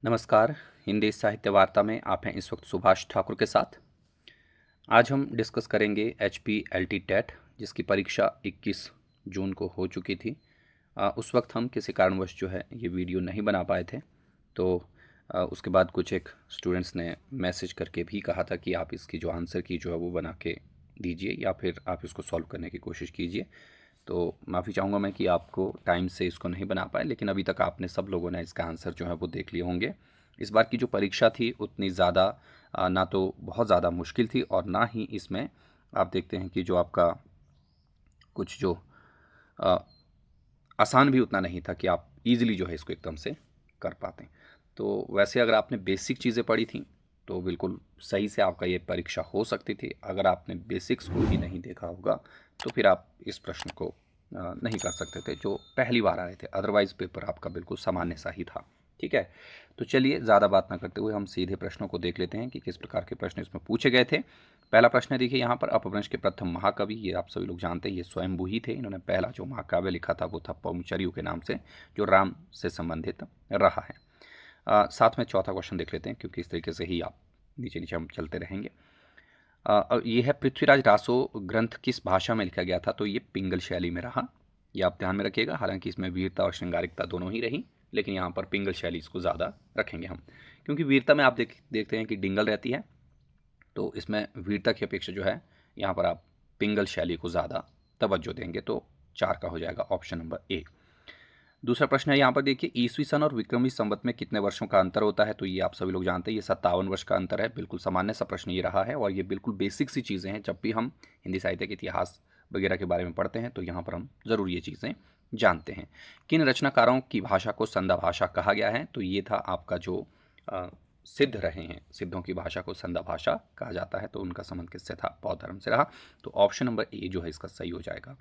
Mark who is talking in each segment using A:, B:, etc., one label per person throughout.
A: नमस्कार। हिंदी साहित्य वार्ता में आप हैं इस वक्त सुभाष ठाकुर के साथ। आज हम डिस्कस करेंगे HPLT टेट, जिसकी परीक्षा 21 जून को हो चुकी थी। उस वक्त हम किसी कारणवश जो है ये वीडियो नहीं बना पाए थे, तो उसके बाद कुछ एक स्टूडेंट्स ने मैसेज करके भी कहा था कि आप इसकी जो आंसर की जो है वो बना के दीजिए या फिर आप इसको सॉल्व करने की कोशिश कीजिए। तो माफ़ी चाहूँगा मैं कि आपको टाइम से इसको नहीं बना पाए, लेकिन अभी तक आपने सब लोगों ने इसका आंसर जो है वो देख लिए होंगे। इस बार की जो परीक्षा थी उतनी ज़्यादा ना तो बहुत ज़्यादा मुश्किल थी और ना ही इसमें आप देखते हैं कि जो आपका कुछ जो अ, आसान भी उतना नहीं था कि आप इजीली जो है इसको एकदम से कर पाते। तो वैसे अगर आपने बेसिक चीज़ें पढ़ी थी तो बिल्कुल सही से आपका ये परीक्षा हो सकती थी। अगर आपने बेसिक्स को ही नहीं देखा होगा तो फिर आप इस प्रश्न को नहीं कर सकते थे जो पहली बार आए थे। अदरवाइज़ पेपर आपका बिल्कुल सामान्य सा ही था। ठीक है, तो चलिए ज़्यादा बात ना करते हुए हम सीधे प्रश्नों को देख लेते हैं कि किस प्रकार के प्रश्न इसमें पूछे गए थे। पहला प्रश्न है, देखिए यहाँ पर अपभ्रंश के प्रथम महाकवि, ये आप सभी लोग जानते हैं, ये स्वयंभू ही थे। इन्होंने पहला जो महाकाव्य लिखा था वो था पौंचर्यू के नाम से, जो राम से संबंधित रहा है। साथ में चौथा क्वेश्चन देख लेते हैं, क्योंकि इस तरीके से ही आप नीचे नीचे हम चलते रहेंगे। ये है, पृथ्वीराज रासो ग्रंथ किस भाषा में लिखा गया था? तो ये पिंगल शैली में रहा। ये आप ध्यान में रखिएगा। हालांकि इसमें वीरता और श्रृंगारिकता दोनों ही रही, लेकिन यहाँ पर पिंगल शैली इसको ज़्यादा रखेंगे हम, क्योंकि वीरता में आप देखते हैं कि डिंगल रहती है, तो इसमें वीरता की अपेक्षा जो है यहाँ पर आप पिंगल शैली को ज़्यादा तवज्जो देंगे। तो 4 का हो जाएगा ऑप्शन नंबर ए। दूसरा प्रश्न है यहाँ पर, देखिए, ईसवी सन और विक्रमी संवत में कितने वर्षों का अंतर होता है? तो ये आप सभी लोग जानते हैं, ये 57 वर्ष का अंतर है। बिल्कुल सामान्य सा प्रश्न ये रहा है और ये बिल्कुल बेसिक सी चीज़ें हैं। जब भी हम हिंदी साहित्य के इतिहास वगैरह के बारे में पढ़ते हैं तो यहाँ पर हम ज़रूर ये चीज़ें जानते हैं। किन रचनाकारों की भाषा को संधा भाषा कहा गया है? तो ये था आपका जो सिद्ध रहे हैं, सिद्धों की भाषा को संधा भाषा कहा जाता है। तो उनका संबंध किससे था? बौद्ध धर्म से रहा। तो ऑप्शन नंबर ए जो है इसका सही हो जाएगा।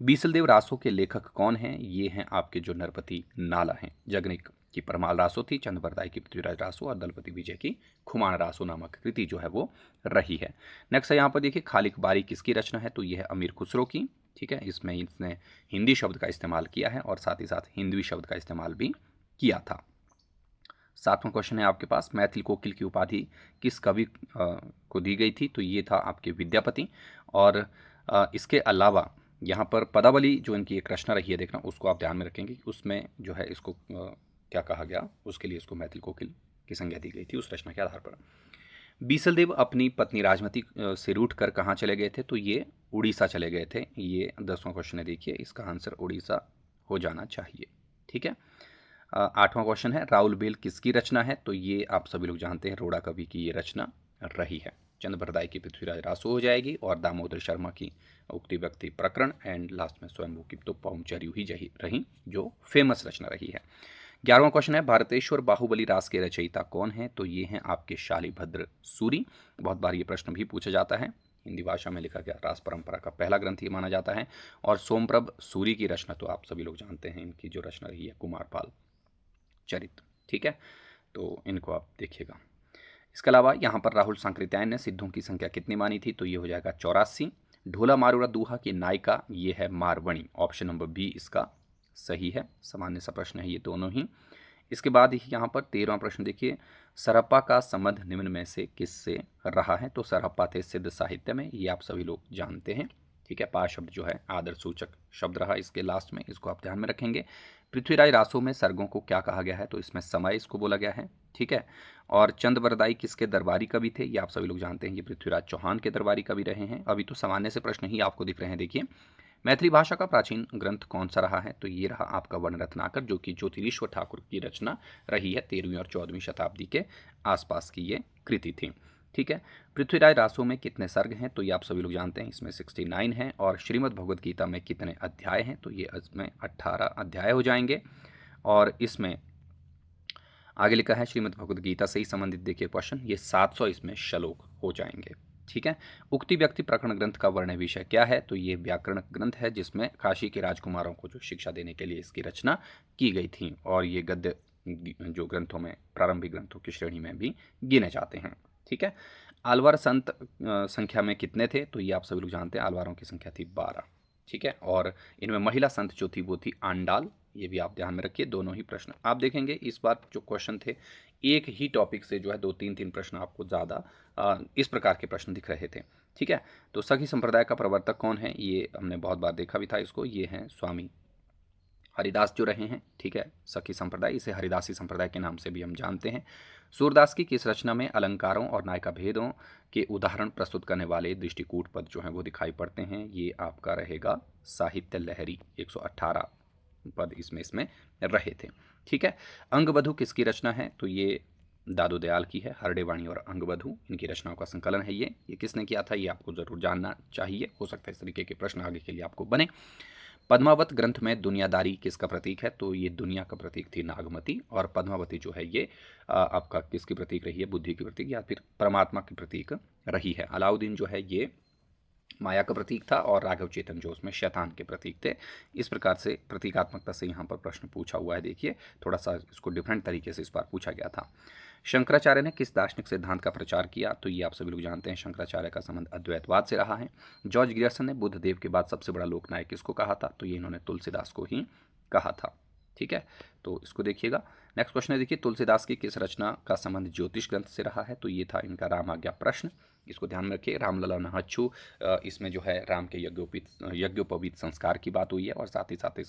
A: बीसलदेव रासो के लेखक कौन हैं? ये हैं आपके जो नरपति नाला हैं। जगनिक की परमाल रासो थी, चंद्रबरदाई की पृथ्वीराज रासो और दलपति विजय की खुमान रासो नामक कृति जो है वो रही है। नेक्स्ट है यहाँ पर, देखिए, खालिक बारी किसकी रचना है? तो यह है अमीर खुसरो की। ठीक है, इसमें इसने हिंदी शब्द का इस्तेमाल किया है और साथ ही साथ हिंदवी शब्द का इस्तेमाल भी किया था। सातवां क्वेश्चन है आपके पास, मैथिल कोकिल की उपाधि किस कवि को दी गई थी? तो ये था आपके विद्यापति। और इसके अलावा यहाँ पर पदावली जो इनकी एक रचना रही है, देखना उसको आप ध्यान में रखेंगे कि उसमें जो है इसको क्या कहा गया, उसके लिए इसको मैथिल कोकिल की संज्ञा दी गई थी उस रचना के आधार पर। बीसलदेव अपनी पत्नी राजमती से रूठ कर कहाँ चले गए थे? तो ये उड़ीसा चले गए थे। ये 10वां क्वेश्चन है, देखिए इसका आंसर उड़ीसा हो जाना चाहिए। ठीक है। 8वां क्वेश्चन है, राउल बेल किसकी रचना है? तो ये आप सभी लोग जानते हैं, रोड़ा कवि की ये रचना रही है। चंद्रबरदाई की पृथ्वीराज रासो हो जाएगी और दामोदर शर्मा की उक्ति व्यक्ति प्रकरण, एंड लास्ट में स्वयंभू की तो पौंचर्यू ही रही जो फेमस रचना रही है। 11वां क्वेश्चन है, भारतेश्वर बाहुबली रास के रचयिता कौन है? तो ये हैं आपके शालिभद्र सूरी। बहुत बार ये प्रश्न भी पूछा जाता है। हिंदी भाषा में लिखा गया रास परंपरा का पहला ग्रंथ ये माना जाता है। और सोमप्रभ सूरी की रचना तो आप सभी लोग जानते हैं, इनकी जो रचना रही है कुमारपाल चरित। ठीक है, तो इनको आप देखिएगा। इसके अलावा यहाँ पर राहुल सांकृत्यायन ने सिद्धों की संख्या कितनी मानी थी? तो ये हो जाएगा 84। ढोला मारूरा दूहा की नायिका ये है मारवणी। ऑप्शन नंबर बी इसका सही है। सामान्य सा प्रश्न है ये दोनों ही। इसके बाद यहाँ पर 13वां प्रश्न, देखिए, सरहप्पा का संबंध निम्न में से किससे रहा है? तो सरहप्पा थे सिद्ध साहित्य में, ये आप सभी लोग जानते हैं। ठीक है, पा शब्द जो है आदर सूचक शब्द रहा इसके लास्ट में, इसको आप ध्यान में रखेंगे। पृथ्वीराज रासो में सर्गों को क्या कहा गया है? तो इसमें समय इसको बोला गया है। ठीक है, और चंद्रबरदाई किसके दरबारी कवि थे? ये आप सभी लोग जानते हैं, ये पृथ्वीराज चौहान के दरबारी कवि रहे हैं। अभी तो सामान्य से प्रश्न ही आपको दिख रहे हैं। देखिए, मैथिली भाषा का प्राचीन ग्रंथ कौन सा रहा है? तो ये रहा आपका वर्णरत्नाकर, जो कि ज्योतिरीश्वर ठाकुर की रचना रही है। 13वीं और 14वीं शताब्दी के आसपास की ये कृति थी। ठीक है, पृथ्वीराज रासो में कितने सर्ग हैं? तो ये आप सभी लोग जानते हैं, इसमें 69 हैं। और श्रीमद् भगवद गीता में कितने अध्याय हैं? तो ये इसमें 18 अध्याय हो जाएंगे। और इसमें आगे लिखा है श्रीमद् भगवद गीता से ही संबंधित, देखिए क्वेश्चन, ये 700 इसमें श्लोक हो जाएंगे। ठीक है, उक्ति व्यक्ति प्रकरण ग्रंथ का वर्ण विषय क्या है? तो ये व्याकरण ग्रंथ है, जिसमें काशी के राजकुमारों को जो शिक्षा देने के लिए इसकी रचना की गई थी। और ये गद्य जो ग्रंथों में, प्रारंभिक ग्रंथों की श्रेणी में भी गिने जाते हैं। ठीक है, आलवार संत संख्या में कितने थे? तो ये आप सभी लोग जानते हैं, आलवारों की संख्या थी 12। ठीक है, और इनमें महिला संत जो थी वो थी आंडाल, ये भी आप ध्यान में रखिए। दोनों ही प्रश्न आप देखेंगे इस बार जो क्वेश्चन थे एक ही टॉपिक से जो है 2-3 प्रश्न आपको ज़्यादा इस प्रकार के प्रश्न दिख रहे थे। ठीक है, तो सखी संप्रदाय का प्रवर्तक कौन है, ये हमने बहुत बार देखा भी था इसको, ये हैं स्वामी हरिदास जो रहे हैं। ठीक है, सखी संप्रदाय, इसे हरिदासी संप्रदाय के नाम से भी हम जानते हैं। सूरदास की किस रचना में अलंकारों और नायिका भेदों के उदाहरण प्रस्तुत करने वाले दृष्टिकूट पद जो हैं वो दिखाई पड़ते हैं, ये आपका रहेगा साहित्य लहरी। 118 पद इसमें रहे थे। ठीक है, अंगबधु किसकी रचना है, तो ये दादू दयाल की है। हरडेवाणी और अंगबधु इनकी रचनाओं का संकलन है। ये किसने किया था, ये आपको जरूर जानना चाहिए, हो सकता है इस तरीके के प्रश्न आगे के लिए आपको बने। पद्मावत ग्रंथ में दुनियादारी किसका प्रतीक है, तो ये दुनिया का प्रतीक थी नागमती, और पद्मावती जो है ये आपका किसकी प्रतीक रही है, बुद्धि की प्रतीक या फिर परमात्मा की प्रतीक रही है। अलाउद्दीन जो है ये माया का प्रतीक था, और राघव चेतन जो उसमें शैतान के प्रतीक थे। इस प्रकार से प्रतीकात्मकता से यहाँ पर प्रश्न पूछा हुआ है। देखिए थोड़ा सा इसको डिफरेंट तरीके से इस बार पूछा गया था। शंकराचार्य ने किस दार्शनिक सिद्धांत का प्रचार किया, तो ये आप सभी लोग जानते हैं शंकराचार्य का संबंध अद्वैतवाद से रहा है। जॉर्ज ग्रियर्सन ने बुद्ध देव के बाद सबसे बड़ा लोकनायक किसको कहा था, तो ये इन्होंने तुलसीदास को ही कहा था। ठीक है, तो इसको देखिएगा। नेक्स्ट क्वेश्चन है, देखिए तुलसीदास की किस रचना का संबंध ज्योतिष ग्रंथ से रहा है, तो ये था इनका रामाज्ञा प्रश्न। इसको ध्यान में रखिए। रामलला नहच्छु, इसमें जो है राम के यज्ञोपवीत संस्कार की बात हुई है, और साथ ही साथ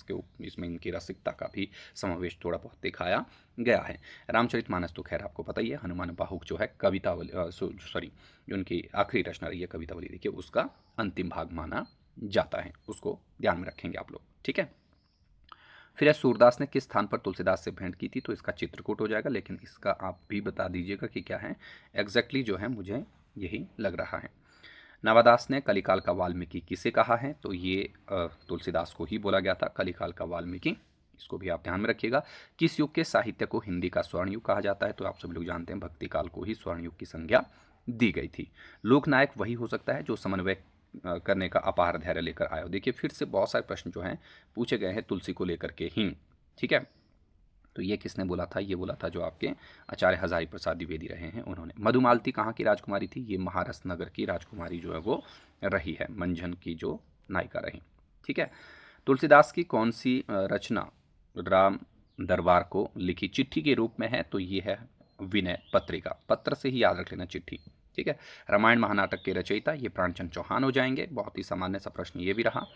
A: इसमें इनकी रसिकता का भी समावेश थोड़ा बहुत दिखाया गया है। रामचरितमानस तो खैर आपको पता ही है। हनुमान बाहुक जो है कवितावली, सॉरी जो उनकी आखिरी रचना रही है कवितावली, देखिए उसका अंतिम भाग माना जाता है, उसको ध्यान में रखेंगे आप लोग। ठीक है, फिर सूरदास ने किस स्थान पर तुलसीदास से भेंट की थी, तो इसका चित्रकूट हो जाएगा, लेकिन इसका आप भी बता दीजिएगा कि क्या है एग्जैक्टली, जो है मुझे यही लग रहा है। नवादास ने कलिकाल का वाल्मीकि किसे कहा है, तो ये तुलसीदास को ही बोला गया था कलिकाल का वाल्मीकि, इसको भी आप ध्यान में रखिएगा। किस युग के साहित्य को हिंदी का स्वर्ण युग कहा जाता है, तो आप सभी लोग जानते हैं भक्ति काल को ही स्वर्ण युग की संज्ञा दी गई थी। लोकनायक वही हो सकता है जो समन्वय करने का अपार धैर्य लेकर आया हो। देखिए फिर से बहुत सारे प्रश्न जो हैं पूछे गए हैं तुलसी को लेकर के ही। ठीक है, तो ये किसने बोला था, ये बोला था जो आपके आचार्य हजारी प्रसाद द्विवेदी रहे हैं उन्होंने। मधुमालती कहाँ की राजकुमारी थी, ये महाराष्ट्र नगर की राजकुमारी जो है वो रही है, मंझन की जो नायिका रही। ठीक है, तुलसीदास की कौन सी रचना राम दरबार को लिखी चिट्ठी के रूप में है, तो ये है विनय पत्रिका। पत्र से ही याद रख लेना चिट्ठी। ठीक है, रामायण महानाटक के रचयिता ये प्राणचंद चौहान हो जाएंगे। बहुत ही सामान्य सा प्रश्न ये भी रहा।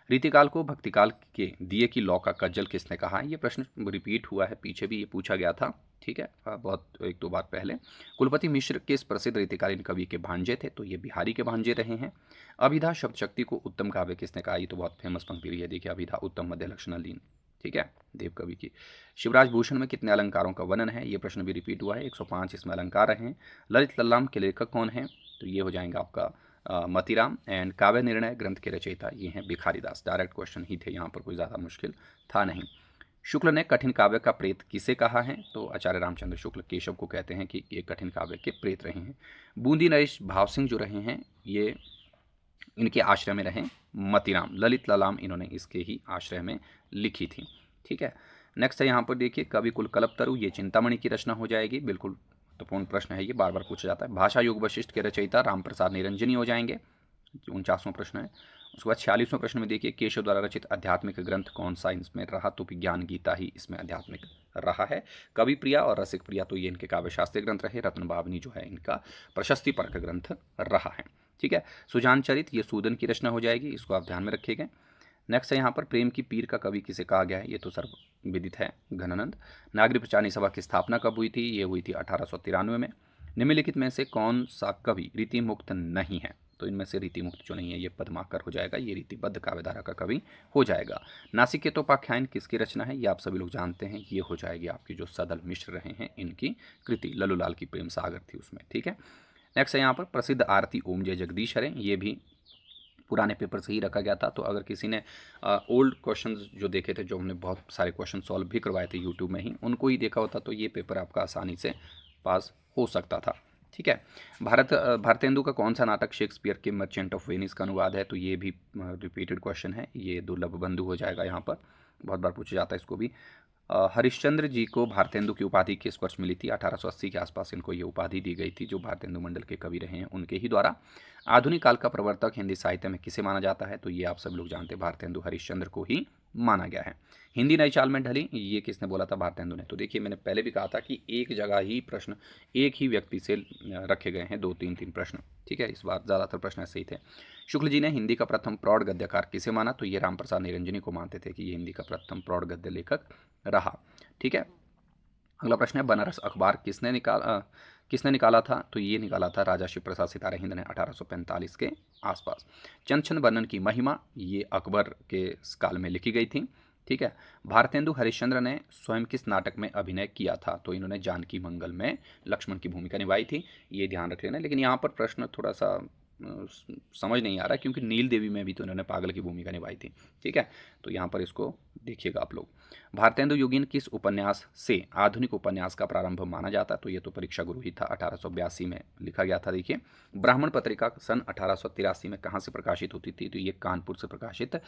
A: रीतिकाल को भक्तिकाल के दिए की लौ का कज्जल किसने कहा है, ये प्रश्न रिपीट हुआ है, पीछे भी ये पूछा गया था। ठीक है, बहुत 1-2 बार पहले। कुलपति मिश्र किस प्रसिद्ध रीतिकालीन कवि के भांजे थे, तो ये बिहारी के भांजे रहे हैं। अभिधा शब्द शक्ति को उत्तम काव्य किसने कहा, ये तो बहुत फेमस पंक्ति रही है। देखिए अभिधा उत्तम मध्य लक्षण लीन। ठीक है, देव कवि की। शिवराज भूषण में कितने अलंकारों का वर्णन है, ये प्रश्न भी रिपीट हुआ है। 105 इसमें अलंकार रहे हैं। ललित लल्लाम के लेखक कौन है, तो ये हो जाएंगे आपका मतीराम। एंड काव्य निर्णय ग्रंथ के रचयिता ये हैं भिखारीदास। डायरेक्ट क्वेश्चन ही थे, यहाँ पर कोई ज़्यादा मुश्किल था नहीं। शुक्ल ने कठिन काव्य का प्रेत किसे कहा है, तो आचार्य रामचंद्र शुक्ल केशव को कहते हैं कि ये कठिन काव्य के प्रेत रहे हैं। बूंदी नरेश भाव सिंह जो रहे हैं ये इनके आश्रय में रहे मतीराम। ललित ललाम इन्होंने इसके ही आश्रय में लिखी थी। ठीक है, नेक्स्ट है यहाँ पर देखिए कवि कुल कल्पतरु, ये चिंतामणि की रचना हो जाएगी। बिल्कुल महत्वपूर्ण प्रश्न है, ये बार बार पूछा जाता है। भाषा युग वशिष्ठ के रचयिता राम प्रसाद निरंजनी हो जाएंगे। 49वां प्रश्न है। उसके बाद 46वें प्रश्न में देखिए केशव द्वारा रचित आध्यात्मिक ग्रंथ कौन सा इसमें रहा, तो ज्ञान गीता ही इसमें आध्यात्मिक रहा है। कवि प्रिया और रसिक प्रिया तो ये इनके काव्यशास्त्रीय ग्रंथ रहे। रत्न बावनी जो है इनका प्रशस्ति परक ग्रंथ रहा है। ठीक है, सुजान चरित ये सूदन की रचना हो जाएगी, इसको आप ध्यान में रखिएगा। नेक्स्ट है यहाँ पर प्रेम की पीर का कवि किसे कहा गया है, ये तो सर्वविदित है घनानंद। नागरिक पंचानी सभा की स्थापना कब हुई थी, ये हुई थी 1893 में। निम्नलिखित में से कौन सा कवि रीति मुक्त नहीं है, तो इनमें से रीति मुक्त जो नहीं है ये पद्माकर हो जाएगा, ये रीतिबद्ध काव्यधारा का कवि हो जाएगा। नासिकेतोपाख्यान किसकी रचना है, ये आप सभी लोग जानते हैं, ये हो जाएगी आपकी जो सदल मिश्र रहे हैं इनकी कृति। लल्लूलाल की प्रेम सागर थी उसमें। ठीक है, नेक्स्ट है यहाँ पर प्रसिद्ध आरती ओम जय जगदीश हरे, ये भी पुराने पेपर से ही रखा गया था। तो अगर किसी ने ओल्ड क्वेश्चंस जो देखे थे, जो हमने बहुत सारे क्वेश्चन सॉल्व भी करवाए थे यूट्यूब में ही, उनको ही देखा होता तो ये पेपर आपका आसानी से पास हो सकता था। ठीक है, भारतेंदु का कौन सा नाटक शेक्सपियर के मर्चेंट ऑफ वेनिस का अनुवाद है, तो ये भी रिपीटेड क्वेश्चन है, ये दुर्लभ बंधु हो जाएगा। यहाँ पर बहुत बार पूछा जाता है इसको भी। हरिश्चंद्र जी को भारतेंदु की उपाधि किस वर्ष मिली थी, 1880 के आसपास इनको ये उपाधि दी गई थी, जो भारतेंदु मंडल के कवि रहे हैं उनके ही द्वारा। आधुनिक काल का प्रवर्तक हिंदी साहित्य में किसे माना जाता है? तो ये आप सब लोग जानते हैं, भारतेंदु हरिश्चंद्र को ही माना गया है। हिंदी नई चाल में ढली, ये किसने बोला था? भारतेंदु ने। तो देखिए मैंने पहले भी कहा था कि एक जगह ही प्रश्न एक ही व्यक्ति से रखे गए हैं, 2-3 प्रश्न, ठीक है। इस बार ज़्यादातर प्रश्न ऐसे ही थे। शुक्ल जी ने हिंदी का प्रथम प्रौढ़ गद्यकार किसे माना? तो ये रामप्रसाद निरंजनी को मानते थे कि ये हिंदी का प्रथम प्रौढ़ गद्य लेखक रहा, ठीक है। अगला प्रश्न है, बनारस अखबार किसने निकाला था? तो ये निकाला था राजा शिव प्रसाद सितारा हिंद ने 1845 के आसपास। चंद छंद वर्णन की महिमा, ये अकबर के काल में लिखी गई थी, ठीक है। भारतेंदु हरिश्चंद्र ने स्वयं किस नाटक में अभिनय किया था? तो इन्होंने जानकी मंगल में लक्ष्मण की भूमिका निभाई थी, ये ध्यान रख लेना। लेकिन यहाँ पर प्रश्न थोड़ा सा समझ नहीं आ रहा, क्योंकि नील देवी में भी तो इन्होंने पागल की भूमिका निभाई थी, ठीक है। तो यहाँ पर इसको देखिएगा आप लोग। भारतेंदु योगीन किस उपन्यास से आधुनिक उपन्यास का प्रारंभ माना जाता है? तो ये तो परीक्षा गुरु ही था, 1882 में लिखा गया था। देखिए, ब्राह्मण पत्रिका सन 1883 में कहाँ से प्रकाशित होती थी? तो ये कानपुर से प्रकाशित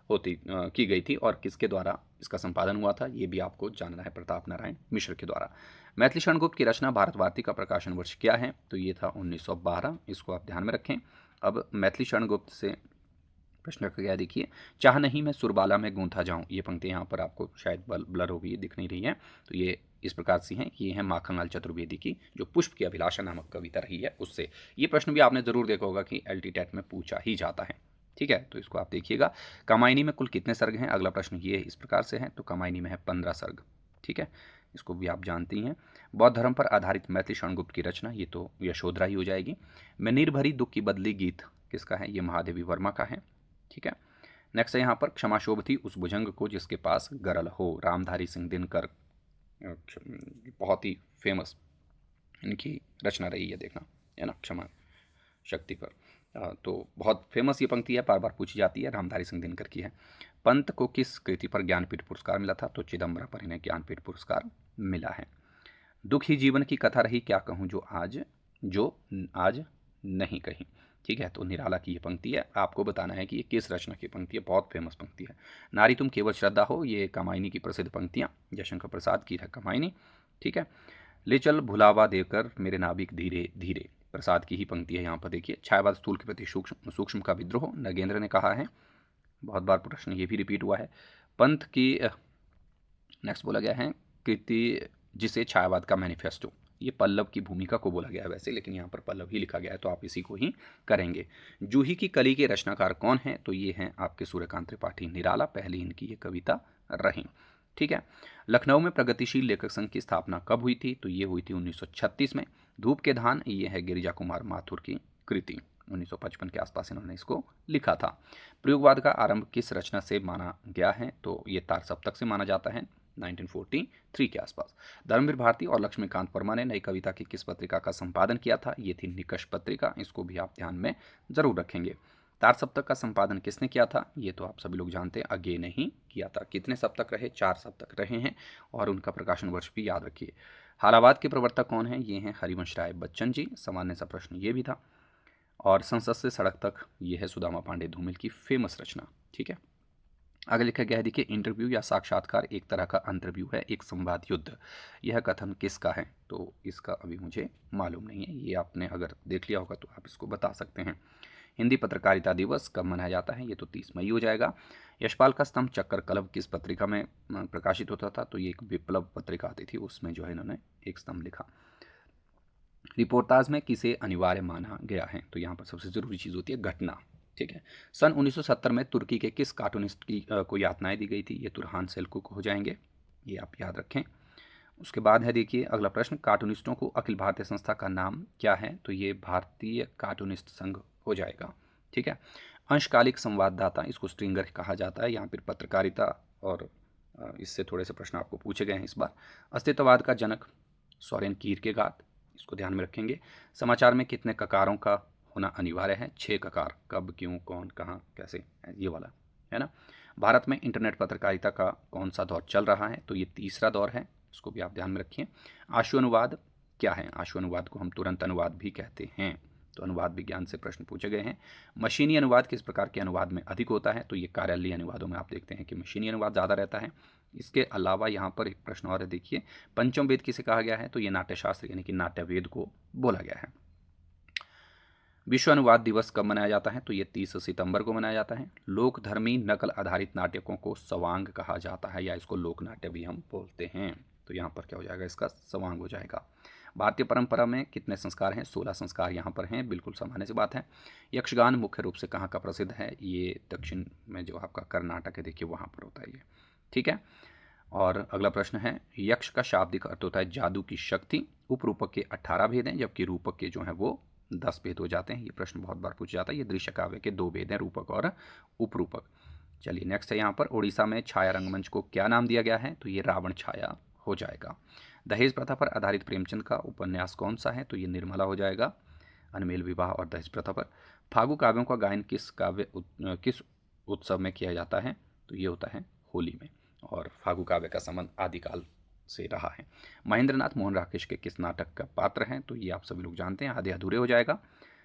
A: की गई थी। और किसके द्वारा इसका संपादन हुआ था? ये भी आपको जानना है, प्रताप नारायण मिश्र के द्वारा। मैथिली शरण गुप्त की रचना भारत भारती का प्रकाशन वर्ष क्या है? तो ये था 1912, इसको आप ध्यान में रखें। अब मैथिली शरण गुप्त से प्रश्न रखा गया, देखिए, चाह नहीं मैं सुरबाला में गूंथा जाऊं, ये पंक्ति यहाँ पर आपको शायद ब्लर हो गई, दिख नहीं रही है। तो ये इस प्रकार से हैं, ये है माखनलाल चतुर्वेदी की जो पुष्प की अभिलाषा नामक कविता रही है, उससे। ये प्रश्न भी आपने जरूर देखा होगा कि LT टेट में पूछा ही जाता है, ठीक है। तो इसको आप देखिएगा। कामायनी में कुल कितने सर्ग हैं? अगला प्रश्न ये इस प्रकार से है, तो कामायनी में है 15 सर्ग, ठीक है। इसको भी आप जानती हैं। बौद्ध धर्म पर आधारित मैथिली शरण गुप्त की रचना, ये तो यशोधरा ही हो जाएगी। मैं निर्भरी दुख की बदली गीत किसका है? ये महादेवी वर्मा का है, ठीक है। नेक्स्ट है यहाँ पर, क्षमा शोभ थी उस भुजंग को जिसके पास गरल हो, रामधारी सिंह दिनकर, बहुत ही फेमस इनकी रचना रही है, देखना है ना, क्षमा शक्ति पर। तो बहुत फेमस ये पंक्ति है, बार बार पूछी जाती है, रामधारी सिंह दिनकर की है। पंत को किस कृति पर ज्ञानपीठ पुरस्कार मिला था? तो चिदम्बरा पर इन्हें ज्ञानपीठ पुरस्कार मिला है। दुख ही जीवन की कथा रही, क्या कहूँ जो आज नहीं कही, ठीक है। तो निराला की ये पंक्ति है, आपको बताना है कि ये किस रचना की पंक्ति है, बहुत फेमस पंक्ति है। नारी तुम केवल श्रद्धा हो, ये कामायनी की प्रसिद्ध पंक्तियाँ, जयशंकर प्रसाद की है कामायनी, ठीक है। ले चल भुलावा देकर मेरे नाविक धीरे धीरे, प्रसाद की ही पंक्ति है यहाँ पर। देखिए, छायावाद स्थूल के प्रति सूक्ष्म का विद्रोह, नगेंद्र ने कहा है, बहुत बार प्रश्न ये भी रिपीट हुआ है। पंथ की नेक्स्ट बोला गया है कृति जिसे छायावाद का मैनिफेस्टो, ये पल्लव की भूमिका को बोला गया है वैसे, लेकिन यहाँ पर पल्लव ही लिखा गया है, तो आप इसी को ही करेंगे। जूही की कली के रचनाकार कौन है? तो ये हैं आपके सूर्यकांत त्रिपाठी निराला, पहली इनकी ये कविता रही, ठीक है। लखनऊ में प्रगतिशील लेखक संघ की स्थापना कब हुई थी? तो ये हुई थी 1936 में। धूप के धान, ये है गिरिजा कुमार माथुर की कृति, 1955 के आसपास इन्होंने इसको लिखा था। प्रयोगवाद का आरंभ किस रचना से माना गया है? तो ये तार सप्तक से माना जाता है, 1943 के आसपास। धर्मवीर भारती और लक्ष्मीकांत वर्मा ने नई कविता की किस पत्रिका का संपादन किया था? ये थी निकष पत्रिका, इसको भी आप ध्यान में जरूर रखेंगे। तार सप्तक का संपादन किसने किया था? ये तो आप सभी लोग जानते हैं, अगे ने ही किया था। कितने सप्तक रहे? 4 सप्तक रहे हैं, और उनका प्रकाशन वर्ष भी याद रखिए। हालावाद के प्रवर्तक कौन है? ये हैं हरिवंश राय बच्चन जी, सामान्य सा प्रश्न ये भी था। और संसद से सड़क तक, ये है सुदामा पांडे धूमिल की फेमस रचना, ठीक है। आगे लिखा गया है, देखिए, इंटरव्यू या साक्षात्कार एक तरह का अंतरव्यू है, एक संवाद युद्ध, यह कथन किसका है? तो इसका अभी मुझे मालूम नहीं है, ये आपने अगर देख लिया होगा तो आप इसको बता सकते हैं। हिंदी पत्रकारिता दिवस कब मनाया जाता है? ये तो 30 मई हो जाएगा। यशपाल का स्तंभ चक्कर कलम किस पत्रिका में प्रकाशित होता था? तो ये एक विप्लव पत्रिका आती थी, उसमें जो है इन्होंने एक स्तंभ लिखा। रिपोर्टाज में किसे अनिवार्य माना गया है? तो यहाँ पर सबसे जरूरी चीज़ होती है घटना, ठीक है। सन 1970 में तुर्की के किस कार्टूनिस्ट की को यातनाएं दी गई थी? ये तुरहान सेल्कुक हो जाएंगे, ये आप याद रखें। उसके बाद है, देखिए, अगला प्रश्न, कार्टूनिस्टों को अखिल भारतीय संस्था का नाम क्या है? तो ये भारतीय कार्टूनिस्ट संघ हो जाएगा, ठीक है। अंशकालिक संवाददाता, इसको स्ट्रिंगर कहा जाता है, यहाँ पर पत्रकारिता और इससे थोड़े से प्रश्न आपको पूछे गए हैं इस बार। अस्तित्ववाद का जनक सोरेन कीरकेगार्ड, इसको ध्यान में रखेंगे। समाचार में कितने ककारों का होना अनिवार्य है? 6 ककार, कब, क्यों, कौन, कहाँ, कैसे, ये वाला है ना। भारत में इंटरनेट पत्रकारिता का कौन सा दौर चल रहा है? तो ये तीसरा दौर है, इसको भी आप ध्यान में रखिए। आशु अनुवाद क्या है? आशु अनुवाद को हम तुरंत अनुवाद भी कहते हैं, तो अनुवाद विज्ञान से प्रश्न पूछे गए हैं। मशीनी अनुवाद किस प्रकार के अनुवाद में अधिक होता है? तो ये कार्यालयीय अनुवादों में आप देखते हैं कि मशीनी अनुवाद ज़्यादा रहता है। इसके अलावा यहाँ पर एक प्रश्न और है, देखिए, पंचम वेद किसे कहा गया है? तो ये नाट्यशास्त्र यानी कि नाट्यवेद को बोला गया है। विश्व अनुवाद दिवस कब मनाया जाता है? तो ये 30 सितंबर को मनाया जाता है। लोकधर्मी नकल आधारित नाटकों को सवांग कहा जाता है, या इसको लोक नाट्य भी हम बोलते हैं। तो यहाँ पर क्या हो जाएगा? इसका सवांग हो जाएगा। भारतीय परंपरा में कितने संस्कार हैं? 16 संस्कार यहाँ पर हैं, बिल्कुल सामान्य सी बात है। यक्षगान मुख्य रूप से कहाँ का प्रसिद्ध है? ये दक्षिण में जो आपका कर्नाटक है, देखिए वहाँ पर होता है ये। ठीक है। और अगला प्रश्न है, यक्ष का शाब्दिक अर्थ होता है जादू की शक्ति। उपरूपक के 18 भेद हैं, जबकि रूपक के जो है वो 10 भेद हो जाते हैं। ये प्रश्न बहुत बार पूछा जाता है। ये दृश्य काव्य के 2 भेद हैं, रूपक और उपरूपक। चलिए नेक्स्ट है यहाँ पर, उड़ीसा में छाया रंगमंच को क्या नाम दिया गया है? तो ये रावण छाया हो जाएगा। दहेज प्रथा पर आधारित प्रेमचंद का उपन्यास कौन सा है? तो ये निर्मला हो जाएगा। अनमेल विवाह और दहेज प्रथा पर। फागु काव्यों का गायन किस उत्सव में किया जाता है? तो ये होता है होली में। और फागु काव्य का संबंध आदिकाल से रहा है। महेंद्रनाथ मोहन राकेश के किस नाटक का पात्र हैं? तो ये आप सभी लोग जानते हैं, आधे अधूरे हो जाएगा।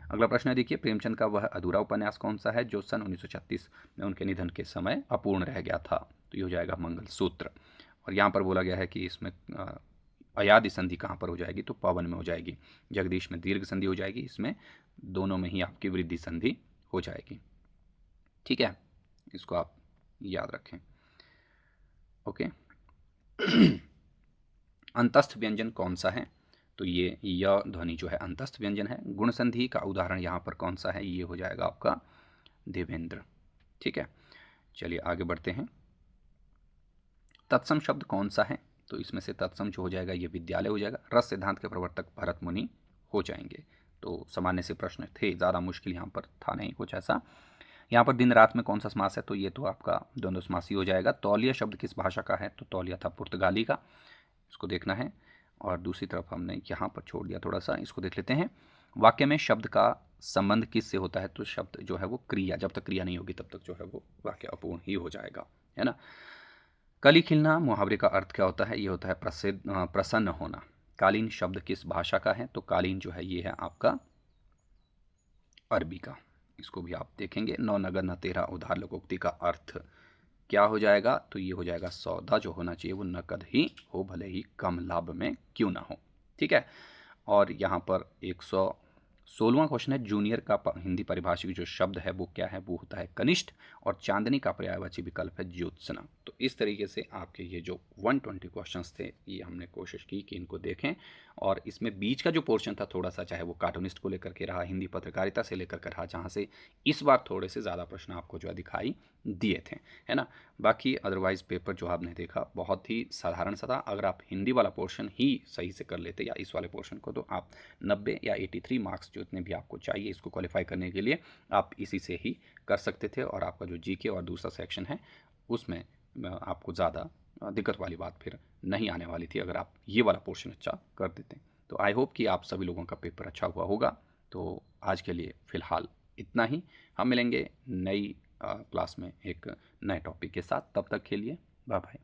A: अगला प्रश्न है, देखिए, प्रेमचंद का वह अधूरा उपन्यास कौन सा है जो सन 1936 में उनके निधन के समय अपूर्ण रह गया था? तो ये हो जाएगा मंगलसूत्र। और यहाँ पर बोला गया है कि इसमें अयादि संधि कहाँ पर हो जाएगी? तो पवन में हो जाएगी। जगदीश में दीर्घ संधि हो जाएगी, इसमें दोनों में ही आपकी वृद्धि संधि हो जाएगी। ठीक है, इसको आप याद रखें। ओके। अंतस्थ व्यंजन कौन सा है? तो ये य ध्वनि जो है अंतस्थ व्यंजन है। गुण संधि का उदाहरण यहाँ पर कौन सा है? ये हो जाएगा आपका देवेंद्र। ठीक है, चलिए आगे बढ़ते हैं। तत्सम शब्द कौन सा है? तो इसमें से तत्सम जो हो जाएगा ये विद्यालय हो जाएगा। रस सिद्धांत के प्रवर्तक भरत मुनि हो जाएंगे। तो सामान्य से प्रश्न थे, ज़्यादा मुश्किल यहाँ पर था नहीं कुछ ऐसा। यहाँ पर दिन रात में कौन सा समास है? तो ये तो आपका द्वंद्व समासी हो जाएगा। तौलिया शब्द किस भाषा का है? तो तौलिया था पुर्तगाली का, इसको देखना है। और दूसरी तरफ हमने यहाँ पर छोड़ दिया थोड़ा सा, इसको देख लेते हैं। वाक्य में शब्द का संबंध किससे होता है? तो शब्द जो है वो क्रिया, जब तक क्रिया नहीं होगी तब तक जो है वो वाक्य अपूर्ण ही हो जाएगा, है ना। कली खिलना मुहावरे का अर्थ क्या होता है? ये होता है प्रसन्न होना। कालीन शब्द किस भाषा का है? तो कालीन जो है ये है आपका अरबी का, इसको भी आप देखेंगे। नौ नगर न तेरा उधार लोकोक्ति का अर्थ क्या हो जाएगा? तो ये हो जाएगा सौदा जो होना चाहिए वो नकद ही हो, भले ही कम लाभ में क्यों ना हो। ठीक है। और यहाँ पर 116वां क्वेश्चन है, जूनियर का हिंदी परिभाषिक जो शब्द है वो क्या है? वो होता है कनिष्ठ। और चांदनी का पर्यायवाची विकल्प है ज्योत्सना। तो इस तरीके से आपके ये जो 120 क्वेश्चंस थे ये हमने कोशिश की कि इनको देखें। और इसमें बीच का जो पोर्शन था थोड़ा सा, चाहे वो कार्टूनिस्ट को लेकर के रहा, हिंदी पत्रकारिता से लेकर के रहा, जहाँ से इस बार थोड़े से ज़्यादा प्रश्न आपको जो है दिखाई दिए थे, है ना। बाकी अदरवाइज़ पेपर जो आपने देखा बहुत ही साधारण सा था। अगर आप हिंदी वाला पोर्शन ही सही से कर लेते या इस वाले पोर्शन को, तो आप 90 या 83 मार्क्स जो इतने भी आपको चाहिए इसको क्वालिफाई करने के लिए आप इसी से ही कर सकते थे। और आपका जो जीके और दूसरा सेक्शन है उसमें आपको ज़्यादा दिक्कत वाली बात फिर नहीं आने वाली थी अगर आप ये वाला पोर्शन अच्छा कर देते। तो आई होप कि आप सभी लोगों का पेपर अच्छा हुआ होगा। तो आज के लिए फ़िलहाल इतना ही। हम मिलेंगे नई क्लास में एक नए टॉपिक के साथ। तब तक के लिए बाय बाय।